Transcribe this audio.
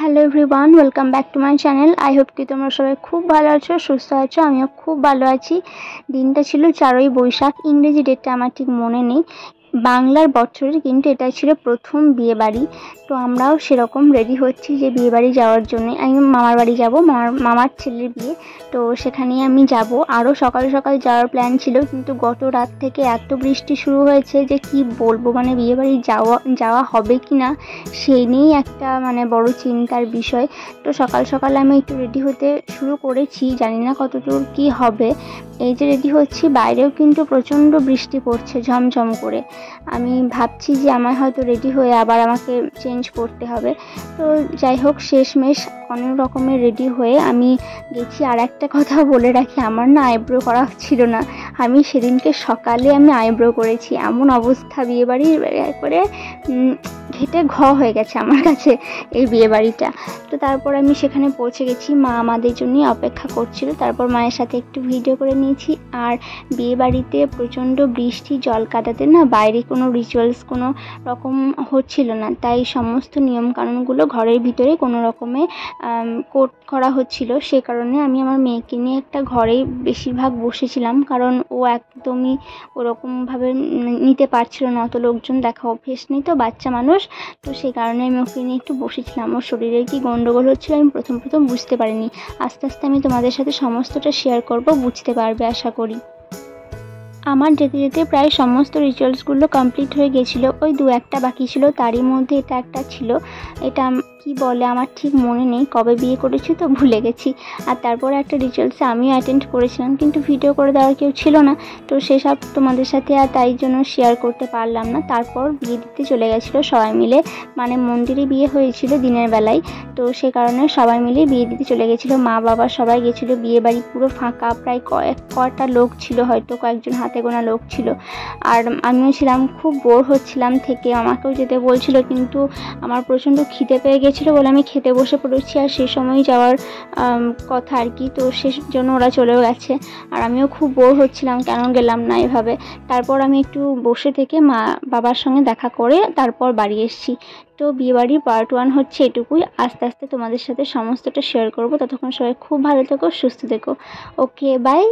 Hello everyone, welcome back to my channel. I hope কি তোমরা সবাই খুব ভালো আছো, সুস্থ আছো। আমিও খুব ভালো আছি। দিনটা ছিল 4ই বৈশাখ, ইংরেজি ডেটটা আমার ঠিক মনে নেই, বাংলার বছরের, কিন্তু এটা ছিল প্রথম বিয়ে বাড়ি। তো আমরাও সেরকম রেডি হচ্ছি যে বিয়ে বাড়ি যাওয়ার জন্য। আমি মামার বাড়ি যাব, মামার ছেলের বিয়ে, তো সেখানেই আমি যাব। আরও সকাল সকাল যাওয়ার প্ল্যান ছিল, কিন্তু গত রাত থেকে এত বৃষ্টি শুরু হয়েছে যে কি বলবো, মানে বিয়ে বাড়ি যাওয়া হবে কি না সেই নিয়েই একটা বড় চিন্তার বিষয়। তো সকাল সকাল আমি একটু রেডি হতে শুরু করেছি, জানি না কতদূর কি হবে। এই যে রেডি হচ্ছি, বাইরেও কিন্তু প্রচণ্ড বৃষ্টি পড়ছে ঝমঝম করে। আমি ভাবছি যে আমার হয়তো রেডি হয়ে আবার আমাকে চেঞ্জ করতে হবে। তো যাই হোক, শেষমেশ অনেক রকমের রেডি হয়ে আমি গেছি। আর একটা কথা বলে রাখি, আমার না আইব্রো করা ছিল না। আমি সেদিনকে সকালে আইব্রো করেছি, এমন অবস্থা বিয়ে বাড়ির করে ঘেটে হয়ে গেছে আমার কাছে এই বিয়ে বাড়িটা। তো তারপর আমি সেখানে পৌঁছে গেছি, মা আমাদের জন্যই অপেক্ষা করছিল। তারপর মায়ের সাথে একটু ভিডিও করে নিয়েছি। আর বিয়ে বাড়িতে প্রচণ্ড বৃষ্টি, জল কাটাতে না বাইরে কোনো রিচুয়ালস কোনো রকম হচ্ছিল না, তাই সমস্ত নিয়ম কানুনগুলো ঘরের ভিতরে কোনো রকমে কোট করা হচ্ছিল। সে কারণে আমি আমার মেয়েকে নিয়ে একটা ঘরেই বেশিরভাগ বসেছিলাম, কারণ ও একদমই ওরকমভাবে নিতে পারছিল না, অত লোকজন দেখা অভ্যেস নেই, তো বাচ্চা মানুষ। তো সেই কারণে আমি ওকে নিয়ে একটু বসেছিলাম। ওর শরীরে কি গন্ডগোল হচ্ছিল আমি প্রথম বুঝতে পারিনি। আস্তে আস্তে আমি তোমাদের সাথে সমস্তটা শেয়ার করব, বুঝতে পারবে আশা করি। আমার যেতে যেতে প্রায় সমস্ত রিচুয়ালসগুলো কমপ্লিট হয়ে গেছিলো, ওই 2-1টা বাকি ছিল। তারই মধ্যে এটা একটা ছিল, এটা কি বলে আমার ঠিক মনে নেই, কবে বিয়ে করেছি তো ভুলে গেছি। আর তারপরে একটা রিচুয়ালসে আমিও অ্যাটেন্ড করেছিলাম, কিন্তু ভিডিও করে দেওয়ার কেউ ছিল না, তো সেসব তোমাদের সাথে আর তাই জন্য শেয়ার করতে পারলাম না। তারপর বিয়ে দিতে চলে গেছিলো সবাই মিলে, মন্দিরে বিয়ে হয়েছিল দিনের বেলায়, তো সে কারণে সবাই মিলে বিয়ে দিতে চলে গেছিলো। মা বাবা সবাই গেছিলো, বিয়ে বাড়ি পুরো ফাঁকা, প্রায় কয়েকটা লোক ছিল, হয়তো কয়েকজন হাতে গোনা লোক ছিল। আর আমিও ছিলাম, খুব বোর হচ্ছিলাম থেকে, আমাকেও যেতে বলছিল, কিন্তু আমার প্রচণ্ড খিদে পেয়ে গেছিলো বলে আমি খেতে বসে পড়েছি। আর সেই সময় যাওয়ার কথা আর কি, তো সেই জন্য ওরা চলেও গেছে। আর আমিও খুব বোর হচ্ছিলাম, কেন গেলাম না এভাবে। তারপর আমি একটু বসে থেকে মা বাবার সঙ্গে দেখা করে তারপর বাড়ি এসেছি। তো বিয়েবাড়ির পার্ট 1 হচ্ছে এটুকুই। আস্তে আস্তে তোমাদের সাথে সমস্তটা শেয়ার করব। ততক্ষণ সবাই খুব ভালো থেকো, সুস্থ থেকো। ওকে, বাই।